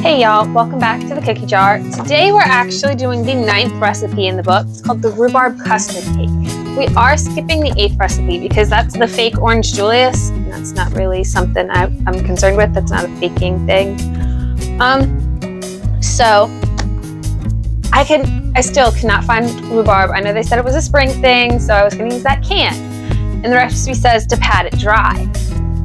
Hey y'all, welcome back to the cookie jar. Today we're actually doing the 9th recipe in the book. It's called the Rhubarb Custard Cake. We are skipping the 8th recipe because that's the fake Orange Julius, and that's not really something I'm concerned with. That's not a baking thing. So I still cannot find rhubarb. I know they said it was a spring thing, so I was going to use that can. And the recipe says to pat it dry.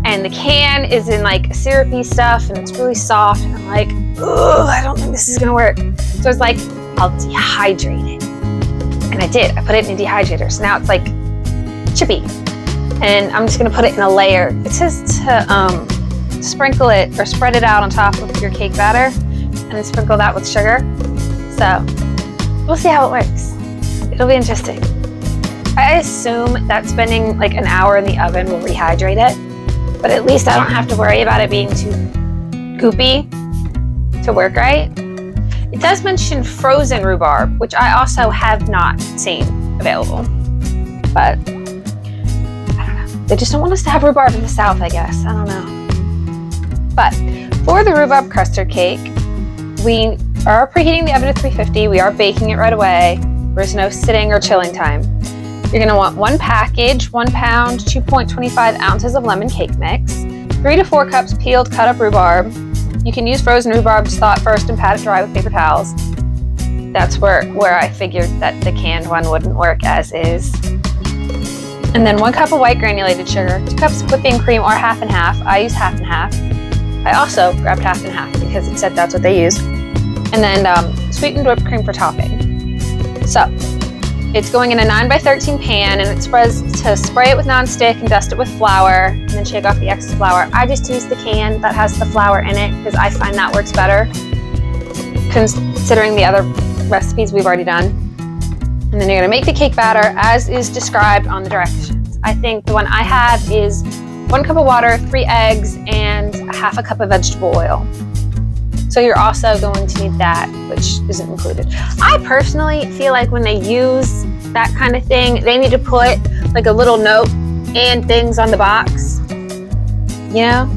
And the can is in like syrupy stuff and it's really soft. And I'm like, ugh, I don't think this is gonna work. So I was like, I'll dehydrate it. And I did. I put it in a dehydrator. So now it's like chippy. And I'm just gonna put it in a layer. It says to sprinkle it or spread it out on top of your cake batter and then sprinkle that with sugar. So we'll see how it works. It'll be interesting. I assume that spending like an hour in the oven will rehydrate it. But at least I don't have to worry about it being too goopy to work right. It does mention frozen rhubarb, which I also have not seen available. But I don't know. They just don't want us to have rhubarb in the South, I guess. I don't know. But for the rhubarb custard cake, we are preheating the oven to 350. We are baking it right away. There's no sitting or chilling time. You're going to want 1 package, 1 pound, 2.25 ounces of lemon cake mix, 3 to 4 cups peeled, cut up rhubarb. You can use frozen rhubarb to thaw it first and pat it dry with paper towels. That's where I figured that the canned one wouldn't work as is. And then 1 cup of white granulated sugar, 2 cups of whipping cream or half and half. I use half and half. I also grabbed half and half because it said that's what they use. And then sweetened whipped cream for topping. So it's going in a 9x13 pan, and it spreads to spray it with nonstick and dust it with flour, and then shake off the excess flour. I just use the can that has the flour in it because I find that works better, considering the other recipes we've already done. And then you're going to make the cake batter as is described on the directions. I think the one I have is 1 cup of water, 3 eggs, and half a cup of vegetable oil. So you're also going to need that, which isn't included. I personally feel like when they use that kind of thing, they need to put like a little note and things on the box, you know?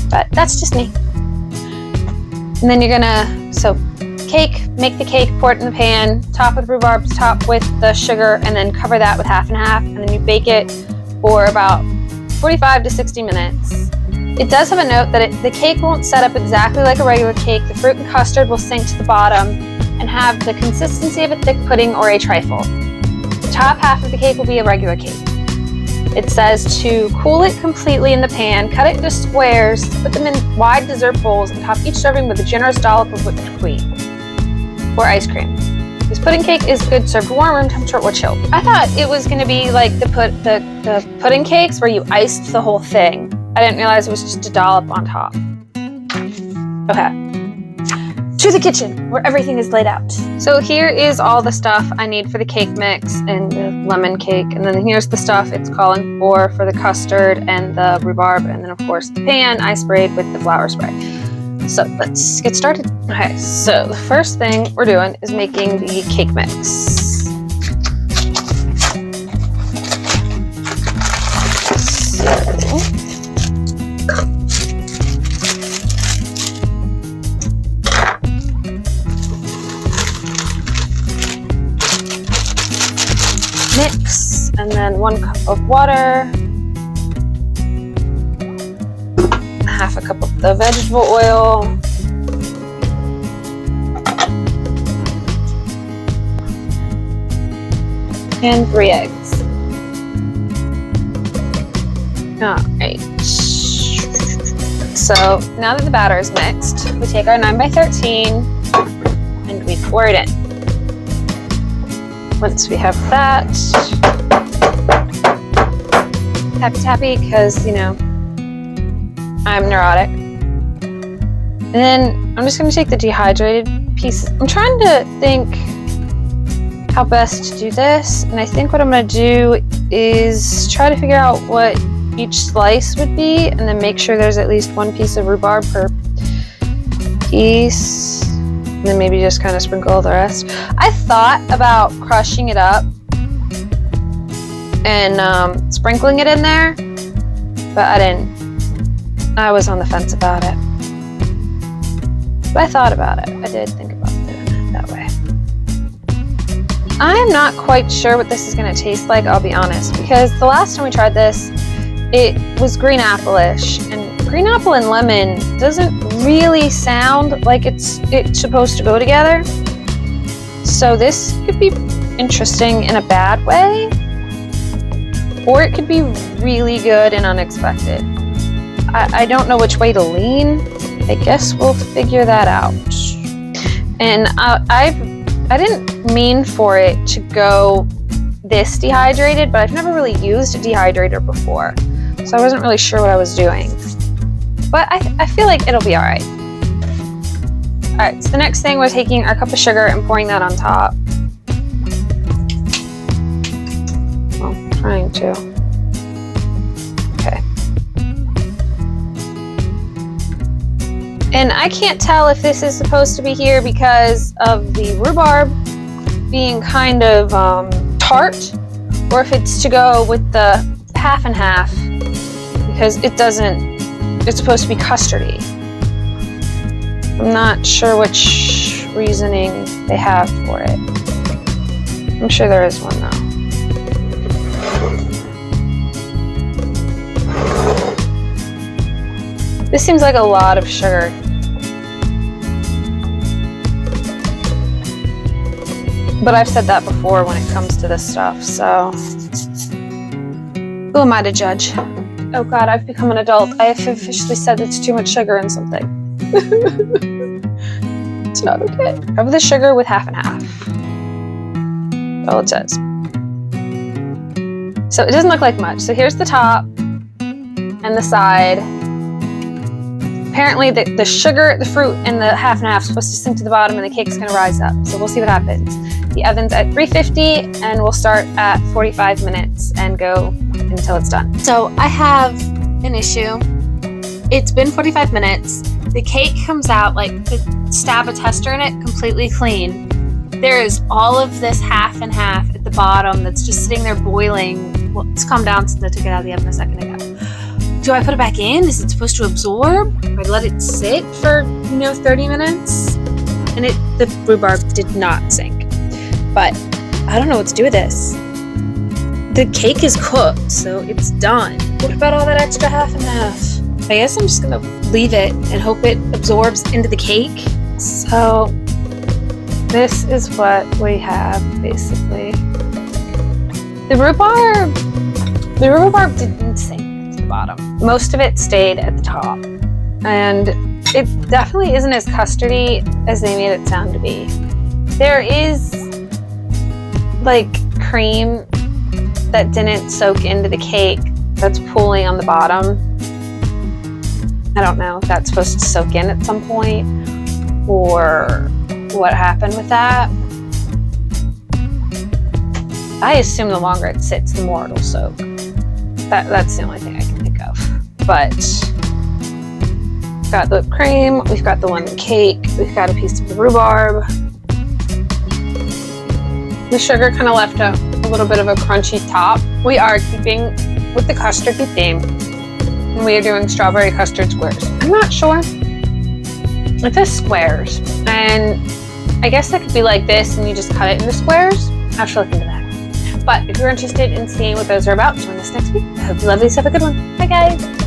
But that's just me. And then you're gonna, make the cake, pour it in the pan, top with rhubarb, top with the sugar, and then cover that with half and half, and then you bake it for about 45 to 60 minutes. It does have a note that the cake won't set up exactly like a regular cake. The fruit and custard will sink to the bottom and have the consistency of a thick pudding or a trifle. The top half of the cake will be a regular cake. It says to cool it completely in the pan, cut it into squares, put them in wide dessert bowls, and top each serving with a generous dollop of whipped cream or ice cream. This pudding cake is good served warm, room temperature, or chilled. I thought it was going to be like the pudding cakes where you iced the whole thing. I didn't realize it was just a dollop on top. Okay. To the kitchen, where everything is laid out. So here is all the stuff I need for the cake mix and the lemon cake. And then here's the stuff it's calling for the custard and the rhubarb. And then, of course, the pan I sprayed with the flour spray. So let's get started. Okay, so the first thing we're doing is making the cake mix. Mix, and then 1 cup of water, half a cup of the vegetable oil, and 3 eggs. Alright. So now that the batter is mixed, we take our 9x13 and we pour it in. Once we have that, tappy, because, you know, I'm neurotic. And then I'm just going to take the dehydrated piece. I'm trying to think how best to do this. And I think what I'm going to do is try to figure out what each slice would be, and then make sure there's at least 1 piece of rhubarb per piece. And then maybe just kind of sprinkle the rest. I thought about crushing it up and sprinkling it in there, but I didn't. I was on the fence about it. But I thought about it. I did think about doing it that way. I'm not quite sure what this is going to taste like, I'll be honest, because the last time we tried this, it was green apple-ish, and green apple and lemon doesn't really sound like it's supposed to go together. So this could be interesting in a bad way, or it could be really good and unexpected. I don't know which way to lean. I guess we'll figure that out. And I didn't mean for it to go this dehydrated, but I've never really used a dehydrator before, so I wasn't really sure what I was doing. But I feel like it'll be all right. All right, so the next thing, we're taking our cup of sugar and pouring that on top. Well, I'm trying to. Okay. And I can't tell if this is supposed to be here because of the rhubarb being kind of tart, or if it's to go with the half and half, because it's supposed to be custardy. I'm not sure which reasoning they have for it. I'm sure there is one though. This seems like a lot of sugar. But I've said that before when it comes to this stuff, so who am I to judge? Oh God, I've become an adult. I have officially said it's too much sugar in something. It's not okay. Cover the sugar with half and half. That's all it says. So it doesn't look like much. So here's the top and the side. Apparently the sugar, the fruit, and the half and half is supposed to sink to the bottom, and the cake's gonna rise up. So we'll see what happens. The oven's at 350, and we'll start at 45 minutes and go until it's done. So I have an issue. It's been 45 minutes. The cake comes out, like, to stab a tester in it, completely clean. There is all of this half and half at the bottom that's just sitting there boiling. Well, it's calmed down since I took it out of the oven a second ago. Do I put it back in? Is it supposed to absorb? Do I let it sit for, 30 minutes? And the rhubarb did not sink. But I don't know what to do with this. The cake is cooked, so it's done. What about all that extra half and half? I guess I'm just gonna leave it and hope it absorbs into the cake. So this is what we have, basically. The rhubarb didn't sink to the bottom. Most of it stayed at the top. And it definitely isn't as custardy as they made it sound to be. There is like cream that didn't soak into the cake that's pooling on the bottom. I don't know if that's supposed to soak in at some point or what happened with that. I assume the longer it sits, the more it'll soak. That's the only thing I can think of. But we've got the whipped cream, we've got the lemon cake, we've got a piece of the rhubarb. The sugar kind of left a little bit of a crunchy top. We are keeping with the custardy theme, and we are doing strawberry custard squares. I'm not sure if this squares, and I guess that could be like this, and you just cut it into squares. I'll have to look into that. But if you're interested in seeing what those are about, join us next week. I hope you love these. Have a good one. Bye, guys.